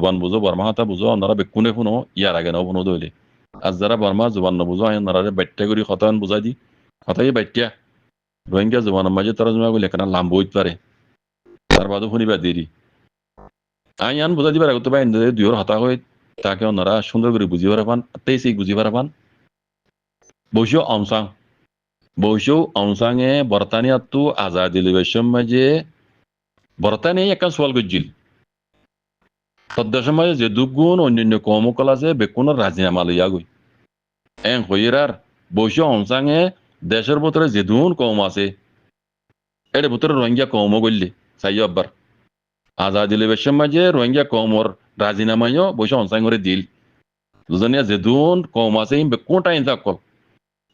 জবান বুঝো বর্মা হাতা বুঝো ওনারা বেকুনে শুনো ইয়ার আগে ন শুনো দইলে আর যারা বর্মা জবান নবুঝো ওনারা বাট্যা করি হতান বুঝাই দি হতাই বাট্যা রোহিঙ্গা জবানের মাঝে তারা জমা বলে কেন লাম্ব হইতে পারে তার বাদও শুনিবা দেরি আইন বুঝাই দিবার আগত বা দুইর হতা হয়ে তাকে ওনারা সুন্দর করে বুঝিবার পান তেইসি বুঝিবার পান বসিও অংসাং বসিও অংসাঙে বর্তানিয়াতু আজাদি লিবেশন মাঝে বর্তানিয়া একটা সোয়াল গজ্জিল তদ্দেশের মাঝে যে দুগুণ অন্যান্য কর্মকলা আছে বেকুনের রাজিনামা লইয়া গই এন হইরার বসিও অংসাঙে দেশের ভিতরে যে দুন কম আছে এর ভিতরে রোহিঙ্গা কম গল্লি চাই আব্বার আজাদি লিবেশন মাঝে রোহিঙ্গা কমর রাজিনামাইও বসে অংসাং করে দিল দুজনিয়া যে দুন কম আছে বেকুন টাইম থাকল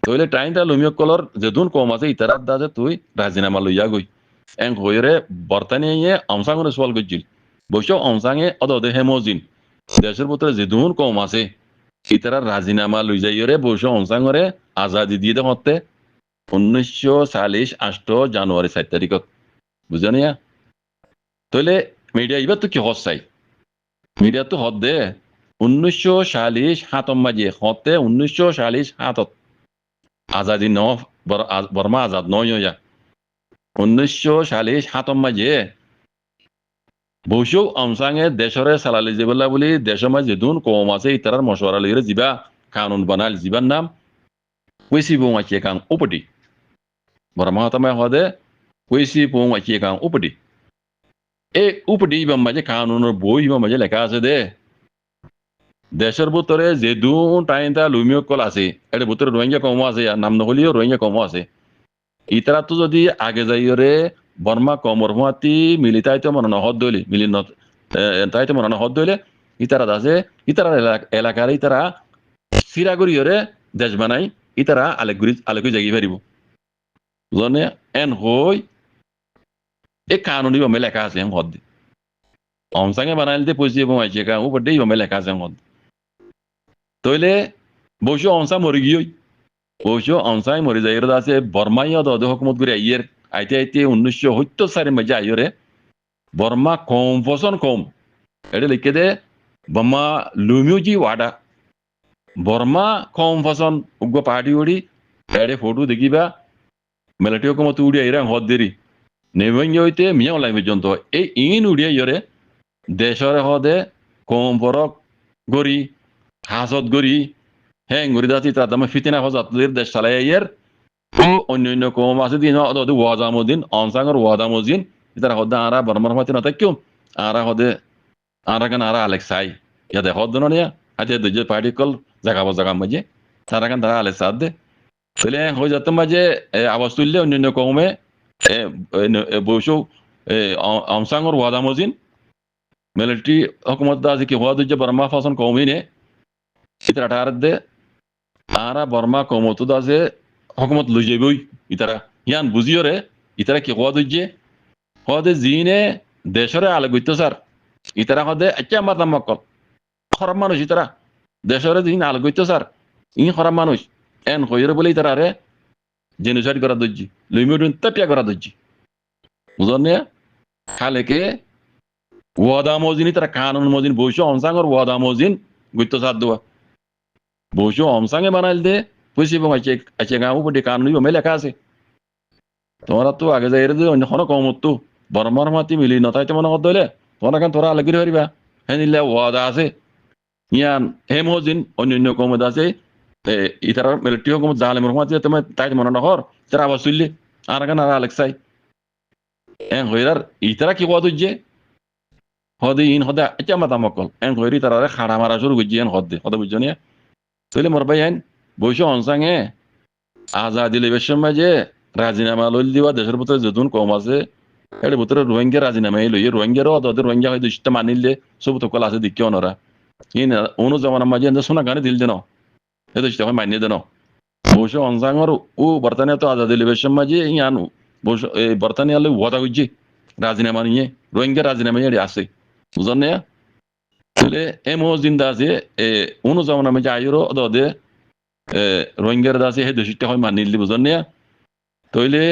তইলে টাইমটা লুমিয় কলর যেদুন কম আছে ইতারাত দাজে তুই রাজিনামা লইয়া গই এং হইরে বর্তানিয়ে অংসাঙরে সোয়াল গজ্জিল বসে অংসাঙে অদদে হেমোজিন দেশের ভিতরে যেদুন কম আছে ইতারা রাজিনামা লই যাইরে বসে অংসাঙরে আজাদি দিয়ে দে হতে 1948 জানুয়ারি 7 তারিখত বুঝানিয়া তইলে মিডিয়া এবার তো কি হস চাই মিডিয়া তো হদ দে 1947 মাঝে হতে 1947 আজাদি ন বর্মা আজাদ নয় 1947 মাঝে বসেও অংসাঙে দেশরে সালালি জিবলা বলি দেশের মাঝে দুন কম আছে ইতারার মশওয়ারা লইরে জিবা কানুন বানাল জিবার নাম ওইসি বং আকিয়ে কাং উপটি বর্মা হতামায় হদে ওইসি বং আকিয়ে কাং উপটি এ উপটি ইবাম মাঝে কানুনের বই ইবাম মাঝে লেখা আছে দে দেশের ভিতরে যে দুন টাইমটা লুমিয় কল আছে এর ভিতরে রোহিঙ্গা কম আছে নাম নহলিও রোহিঙ্গা কম আছে ইতারা তো যদি আগে যাইরে বর্মা কমর হুয়াতি মিলিতাইতে মনে নহদ দইলে মিলি তাইতে মনে নহদ দইলে ইতারা আছে ইতারা এলাকার ইতারা সিরাগুড়িয়রে দেশ বানাই ইতারা আলেগুড়ি জাগি পারিব জনে এন হই এ কানুনি বামে লেখা আছে হদ অংসাঙে বানাইল দে পয়সা এবং আইছে কা উপর দেই বামে লেখা আছে হদ তইলে বসে অংসা মরি গিয়ে বসে অংসাই মরি যাই আছে বর্মাইয়া দদ হকুমত করে আইয়ের আইতে আইতে 1974 মাঝে আইরে বর্মা কম ফসন কম এটা লিখে দে বর্মা লুমিউজি ওয়াডা বর্মা কম ফসন উগ্র পার্টি ওড়ি এড়ে ফটো দেখিবা মিলিটারি হকুমত উড়িয়া ইরাং হদ দেরি নেভেঙ্গে হইতে মিয়া লাই পর্যন্ত এই ইন উড়িয়া ইয়রে দেশরে হদে কম ফরক গড়ি হাজত গড়ি হ্যাঁ গড়ি দাতি তার দামে ফিতিনা হজাতদের দেশ চালাই আইয়ের অন্যান্য কম আছে দিন ওয়াজামুদ্দিন অনসাঙ্গর ওয়াদামুদ্দিন ইতারা হদে আরা বর্মার হতে না তাকিও আরা হদে আরা কেন আরা আলেক্সাই ইয়াদে হদ না নিয়া আজ দুজে পার্টি কল জায়গা মাঝে তারা কেন তারা আলেক্সা দে তাহলে হয়ে যেত মাঝে আওয়াজ তুললে অন্যান্য কমে বসু অনসাঙ্গর ওয়াদামুদ্দিন মিলিটারি হকুমত আছে কি হওয়া দুজে বর্মা ফাসন কমই নে ইতারা আঠার দে আরা বর্মা কমত আছে হকুমত লই যাবই ইতারা ইয়ান বুঝিওরে ইতারা কি হওয়া দুজে হদে জিনে দেশরে আলে গইতো স্যার ইতারা হদে আচ্ছা মাতাম মকল খরাব মানুষ ইতারা দেশরে জিন আলে গইতো স্যার ইন খরাব মানুষ এন হইরে বলে ইতারা রে জেনোসাইড করা দজ্জি লইমিউডুন তাপিয়া করা দজ্জি বুঝনে খালেকে ওয়াদা মজিন তারা কানুন মজিন বসে অনসাঙ্গর ওয়াদা মজিন গইতো স্যার দোয়া বসে অনসাঙ্গে বানাইল দে পয়সা এবং আছে গাঁও উপরে কানুনি বমে লেখা আছে তোমরা তো আগে যাই রে অন্য কোনো কম তো বর্মার মাতি মিলি নতাইতে মনে কর দইলে তোমরা কেন তোরা আলাগি হরিবা হ্যাঁ নিলে ওয়াদা আছে ইয়ান হে মজিন অন্যান্য কমত আছে ইতার মিলিটারি হকুমত জালেমের মাতি তুমি তাই মনে নহর তারা আবার চললি আর কেন আর আলেক্সাই এন হইরার ইতারা কি কোয়া তুজে হদে ইন হদে আচ্ছা মাতা মকল এন হইরি তারা খাড়া মারা শুরু করছি এন হদে বুঝছো নিয়ে তইলে মোর ভাই আইন বসে অনসাঙে আজাদি লিবেশন মাঝে রাজিনামা লইল দিবা দেশের ভিতরে যেতুন কম আছে এর ভিতরে রোহিঙ্গা রাজিনামা লইয়ে রোহিঙ্গারও অদের রোহিঙ্গা হয়তো ইষ্ট মানিলে সব তো কল আছে দিকে ওনারা ইন অনু জমানার মাঝে সোনা গানে দিল দেন এই তো হয় মানিয়ে দেন বসে অনসাঙর ও বর্তানিয়া তো আজাদি লিবেশন মাঝে ইয়ান বসে বর্তানিয়া লই ওয়াদা করছি রাজিনামা নিয়ে রোহিঙ্গা রাজিনামা আছে বুঝলেন না তাহলে এমো জিন্দা আছে অনু জমানার মাঝে আইরও অদে রোহিঙ্গার দাসে হে দেশটা হয় মানিলি বুঝলেন না তইলে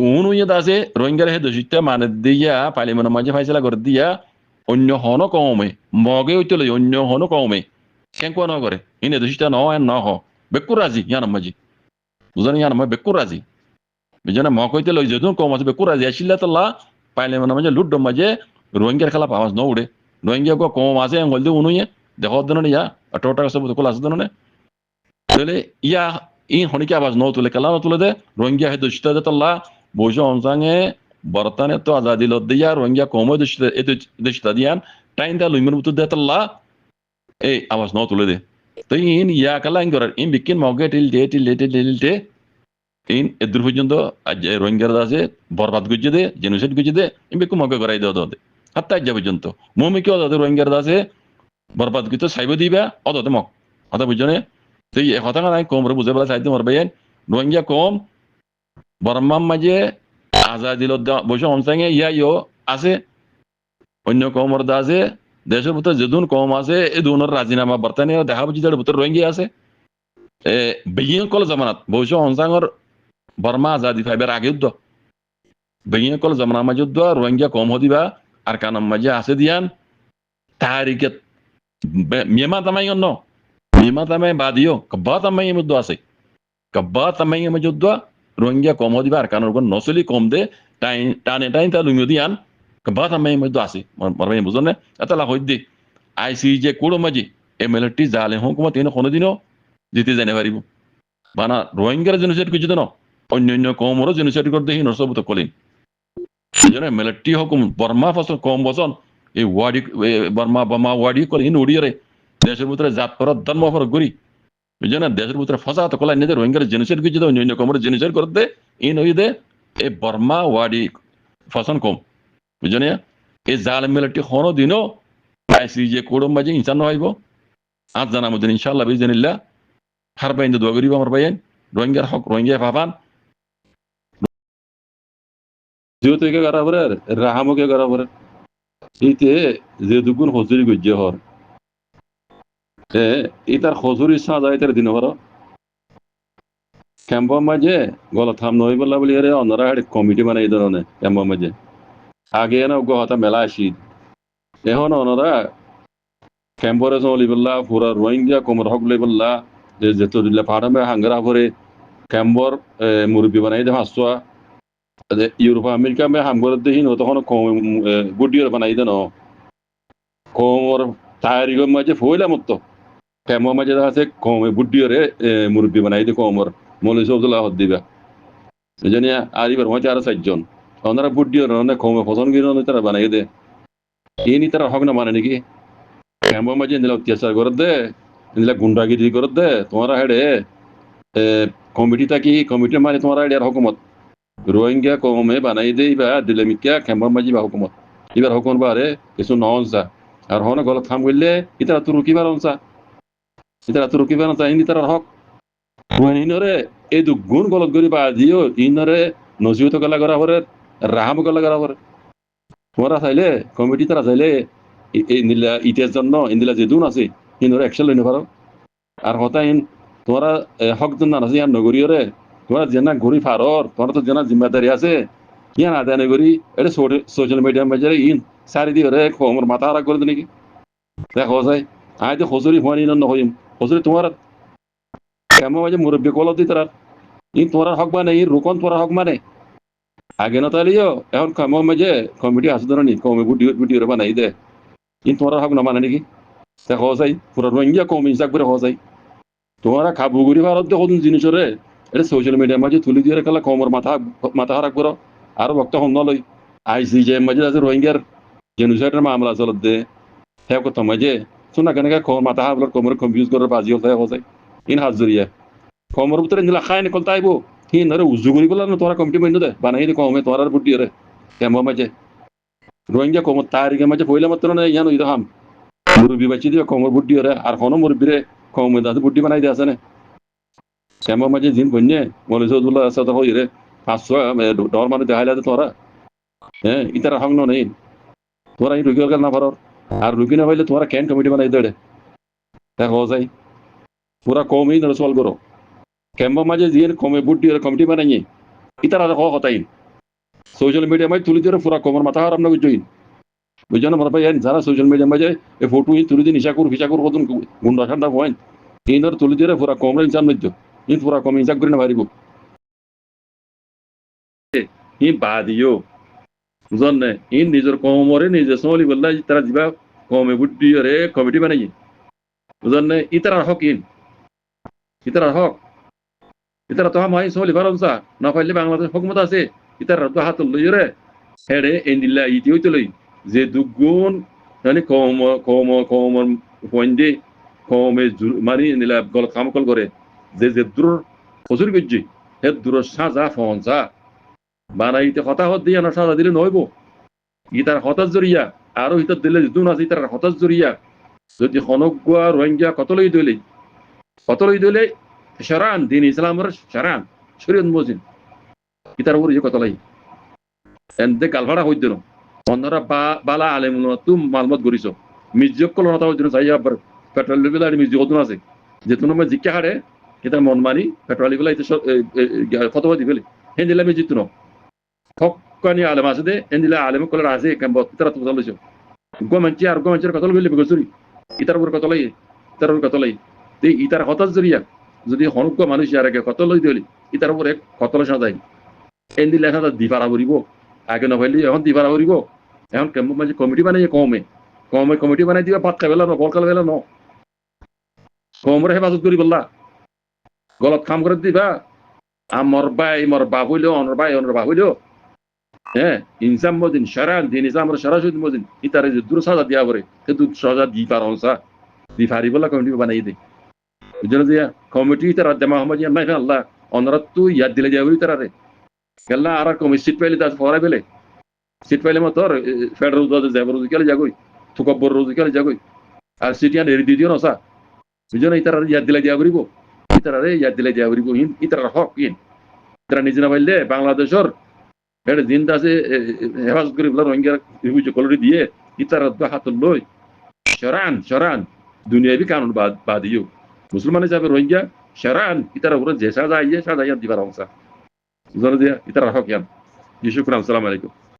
উনুইয়া দাসে রোহিঙ্গার হে দেশটা মানে দিয়া পার্লিমেন্টের মাঝে ফাইসলা করে দিয়া অন্য হন কমে মগে হইতে অন্য হন কমে কেন কোয়া নগরে ইনে দোষিটা ন এন ন হ বেকুর রাজি ইয়ান মাজি বুঝানি ইয়ান মা বেকুর রাজি বুঝানা মগ হইতে লই যেদুন কম আছে বেকুর রাজি আসিল্লা তাল্লা পাইলে মানে মাঝে লুড মাঝে রোহিঙ্গার খেলা পাওয়াজ ন উড়ে রোহিঙ্গা গো কম আছে হলদে উনুয়ে দেখো দিন ইয়া টোটা সব কোলা আছে দিন তাহলে ইয়া ই হনিকে আওয়াজ ন তুলে খেলা ন তুলে দে রোহিঙ্গা হে দোষিটা দে তাল্লা বইসো অনসাঙে বর্তমানে তো আজাদি লত দিয়া রোহিঙ্গা কম দোষিটা এ দোষিটা দিয়ান টাইম দা লইমের মতো দে তাল্লা এই আওয়াজ ন তুলে দে তো ইন ইয়া কালা ইন করার ইন বিকিন মগে টিলতে ইন এদুর পর্যন্ত রোহিঙ্গার আছে বরবাদ গুজে দে জেনোসাইড গুজে দে ইন বিকু মগে করাই দেওয়া দে হাত্তা আজ পর্যন্ত মমি কি অদাতে রোহিঙ্গার আছে বরবাদ গুজে সাইব দিবা অদাতে মক কথা বুঝনে তো এই কথা নাই কম রে বুঝে বলা চাইতে মরবেন রোহিঙ্গা কম বর্মার মাঝে আজাদি লত বসে অনসাঙে ইয়া ইয়ো আছে অন্য কমর দা আছে দেশের ভিতরে যেদুন কম আছে এই দুনের রাজিনামা বর্তমানে দেখা বুঝি তার ভিতরে রোহিঙ্গা আছে বেগিয়ে কল জামানাত বৈশ অনসাঙর বর্মা আজাদি ফাইবার আগে যুদ্ধ বেগিয়ে কল জামানা মাঝে যুদ্ধ রোহিঙ্গা কম হদিবা আর কানাম মাঝে আছে দিয়ান তারিখে মিয়ামা তামাই অন্য মিয়ামা তামাই বাদিও কব্বা তামাই মধ্যে আছে কব্বা তামাই মধ্যে যুদ্ধ রোহিঙ্গা কম হদিবা আর কানার উপর নসলি কম দে টানে তা লুমিও দিয়ান কব্বা তামাই মধ্যে আছে মরবাই বুঝনে এত লাখ হইদি আইসিজে কুড়ো মাঝি এমএলটি জালে হুকুমত এনে কোনোদিনও জিতে জানে পারিব বানা রোহিঙ্গার জেনোসাইড কিছু ন অন্য কমরও জেনোসাইড করতে হি নসবত কলিন সেজন্য এমএলটি হুকুম বর্মা ফসল কম বসন এই ওয়াডি বর্মা বমা ওয়াডি করে ইন উড়িয়ে দেশের ভিতরে জাত করার ধর্ম ফর গরি বুঝলেন দেশের ভিতরে ফসা তো কলাই নিজের রোহিঙ্গার জেনোসাইড কিছু অন্য কমর জেনোসাইড করতে ইন হই দে এই বর্মা ওয়াডি ফসন কম বুঝলেন এই জাল এমএলটি হনো দিনও আইসিজে কোড়ম বাজে ইনসান হইব আজ জানা মধ্যে ইনশাআল্লাহ বিজনিল্লাহ হারবাইন দোয়া করিব আমার ভাইয়েন রোহিঙ্গার হক রোহিঙ্গা পাবান যেহেতু কে করা পরে রাহামকে করা পরে এইতে যে দুগুণ হজুরি গজ্জে হর ইতার হজুরি সাজা ইতার দিন হর ক্যাম্প মাঝে গলা থাম নই বললা বলি রে অন্যরা কমিটি বানাই ধরনে ক্যাম্প মাঝে আগে না গহতা মেলা আসি এখন অন্যরা ক্যাম্পরে চলি বললা পুরা রোহিঙ্গা কোমর হক লই বললা যে যেত দিলে পাহাড়ে হাঙ্গরা ভরে ক্যাম্বর মুরব্বী বানাই দে হাসুয়া ইউরোপ আমেরিকা মে হামগর দেহি নো তখন গুডিয়র বানাই দে ন কোমর তায়ারিগর মাঝে ফইলা মত ক্যাম্পর মাঝে আছে কম বুডিয়রে মুরব্বী বানাই দে কোমর মৌলী সবদুল্লাহ হদ দিবা জানি আরিবার মাঝে আর চারজন ওনারা বুডিয়র কমে পছন্দ গিয়ে তারা বানাই দে ইনি তারা হক না মানে নাকি ক্যাম্পর মাঝে নিলে অত্যাচার করে দে নিলে গুন্ডাগিরি করে দে তোমারা হেডে কমিটি থাকি কমিটি মানে তোমারা হেডে হকুমত রোহিঙ্গা কমে বানাই দে বা দিলে মিকা ক্যাম্পর মাঝে বা হকুমত এবার হকুমত বারে কিছু নহনসা আর হন গলত খাম করলে ইতারা তো রুকিবার অনসা ইতারা তো রুকিবার অনসা ইনি তারা হক ইনরে এই দুগুণ গলত করি বা দিও ইনরে নজিহত গলা করা পরে রাহাম গলা করা পরে তোমরা চাইলে কমিটি তারা চাইলে এই নিলা ইতিহাস জন্য ইন্দিলা যে দুন আছে ইনরে একশন লইনে পারো আর হতা ইন তোমরা হক জন আছে ইয়ার নগরীয়রে তোমরা জেনা ঘুরি ফারর তোমরা তো জেনা জিম্মেদারি আছে ইয়ান আদায় নগরী এটা সোশ্যাল মিডিয়ার মাঝে ইন সারি দিয়ে রে আমার মাথা হারা করে নাকি দেখো যায় আয় তো হজুরি হওয়ানি নহইম হজুরি তোমার কেমন মাঝে মুরব্বী কলত দি তার ইন তোমার হক মানে ইন রুকন তোমার হক মানে আগে না তাহলেও এখন কেমন মাঝে কমিটি আসে ধরনি কমে বুটিও বানাই দে ইন তোমার হক না মানে নাকি দেখো যায় পুরো রোহিঙ্গা কম হিসাব করে হওয়া যায় তোমরা খাবুগুড়ি ভারত দেখুন জিনিসরে এটা সোশ্যাল মিডিয়ার মাঝে তুলি দিয়ে খেলা কমর মাথা হারাক করো আরো বক্তা হন নলই আইসিজে মাঝে আছে রোহিঙ্গার জেনোসাইডের মামলা চলত দে হ্যাঁ কথা মাঝে শোনা কেন কমর মাথা হাবলার কমর কনফিউজ করার বাজি হল হয়ে যায় ইন হাত জড়িয়ে কমর ভিতরে নিলা খাই নিকল তাইব হিন আরে উজু করি বললাম না তোরা কমিটি মাইন দে বানাই দে কমে তোরার বুটি রে কেমন মাঝে রোহিঙ্গা কমর তারিখের মাঝে পয়লা মাত্র না ইয়ানো ইরহাম মুরব্বী বাঁচি দিয়ে কমর বুটি রে আর কোনো মুরব্বীরে কমে দাদু বুটি বানাই দিয়ে আছে না কেমন মাঝে জিন বন্যে মৌলী সৌদুল্লাহ সাথে হই রে 500 ডর মানে দেখাইলা তোরা হ্যাঁ ইতারা হং নেই তোরা এই রুগী না পারো আর রুগী না পাইলে তোরা ক্যান কমিটি বানাই দেড়ে দেখো যাই পুরা কমই ধরে সল করো ক্যাম্পের মাঝে যে কমে বুটি কমিটি বানাইয়ে ইতারা হতাই সোশ্যাল মিডিয়া মাঝে তুলি দিয়ে পুরা কমর মাথা হারাম না বুঝই বুঝছেন আমার ভাই যারা সোশ্যাল মিডিয়া মাঝে এই ফটো তুলে দিয়ে ফিসাকুর কতন গুন্ডা ঠান্ডা পয়েন্ট ইনর তুলে দিয়ে পুরা কম ইনসান মধ্য ইন পুরা কম ইনসাক করে না পারিব ই বাদিও বুঝলেন না ইন নিজের কমরে নিজে চলি বললা তারা দিবা কমে বুদ্ধি রে কমিটি বানাই বুঝলেন না ইতার হক ইতার হক ইতারা তো হামাই চলি পারমসা না পাইলে বাংলাদেশ হকমত আছে ইতার তো হাত লই রে হেডে এন্ডিল্লা ইতি হইতে লই যে দুগুণ মানে কম পয়েন্টে কমে মারি নিলা গল কামকল করে যে দূর প্রচুর গজ্জি হে দূর সাজা ফনসা বানাইতে কথা হত দিয়া না সাজা দিলে নইব ইতার হতাশ জরিয়া আরো হিতার দিলে দুন আছে ইতার হতাশ জরিয়া যদি হনগুয়া রোহিঙ্গা কত লই দইলে শারান দিন ইসলামের শারান শরীয়ত মজিন ইতার উপর কত লাই এনতে গালভাড়া হইতে ন অন্যরা বালা আলেম তুম মালমত গরিছ মিউজিক কল নতা হইতে চাই আবার পেট্রোল লেভেল আর মিউজিক হতো আছে যেহেতু নম্বর জিজ্ঞা হারে এটা মন মানি পেট্রোল লেভেল ফতোয়া দিবেলে হেন দিলে আমি জিতু ন হকানি আলেম আছে দে হেন দিলে আলেম কলার আছে কেমন ইতারা তো চলেছ গমাঞ্চের কত লইলে বেগসরি ইতার উপর কত লাই ইতার উপর কত লাই ইতার হতাশ জরিয়া যদি হনুজ্ঞ মানুষ ইয়ার আগে কত লই দিলি ইতার উপরে কত লসা যায় এন দিলে এখন দিপারা করিব আগে নভাইলি এখন দিপারা করিব এখন কেমন মাঝে কমিটি বানাই কমে কমিটি বানাই দিবা ভাত খাইবেলা ন বল খাইবেলা ন কমরে হেফাজত করি বললা গলত কাম করে দিবা আমার বাপ হইল অনর বাপ হইল হ্যাঁ ইনসাম মদিন সারান দিন ইসলামের সরাসরি মদিন ইতারে যে দূর সাজা দিয়া পরে সে দূর সাজা দি পারসা দি ফারি বললা কমিটি বানাই দে বুঝলো যে কমিটি তারা জামা হমাজ নাই আল্লাহ অনরাত তুই ইয়াদ দিলে যাবি তারা রে গেল্লা আর কমি সিট পাইলে তার ফরাই পেলে সিট পাইলে মতো ফেডারেল যাবো রোজ কেলে যাগই থুকব্বর রোজ কেলে যাগই আর সিটি আন এরি দিও নসা বুঝলো ইতারা ইয়াদ দিলে দিয়া করিব ইতারা ইয়াদ দিলে দিয়া করিব ইতারা হক তারা নিজে না পাইলে বাংলাদেশের এটা জিন্দা আছে হেফাজত করি বলে রোহিঙ্গা কলরি দিয়ে ইতারা হাত লই সরান দুনিয়াবি কানুন বাদিও মুসলমান হিসাবে রোহিঙ্গা সরান ইতারা উপরে যে সাজা ইয়ে দিবার অংশা ইতারা হক ইয়ান শুক্রান আসসালামু আলাইকুম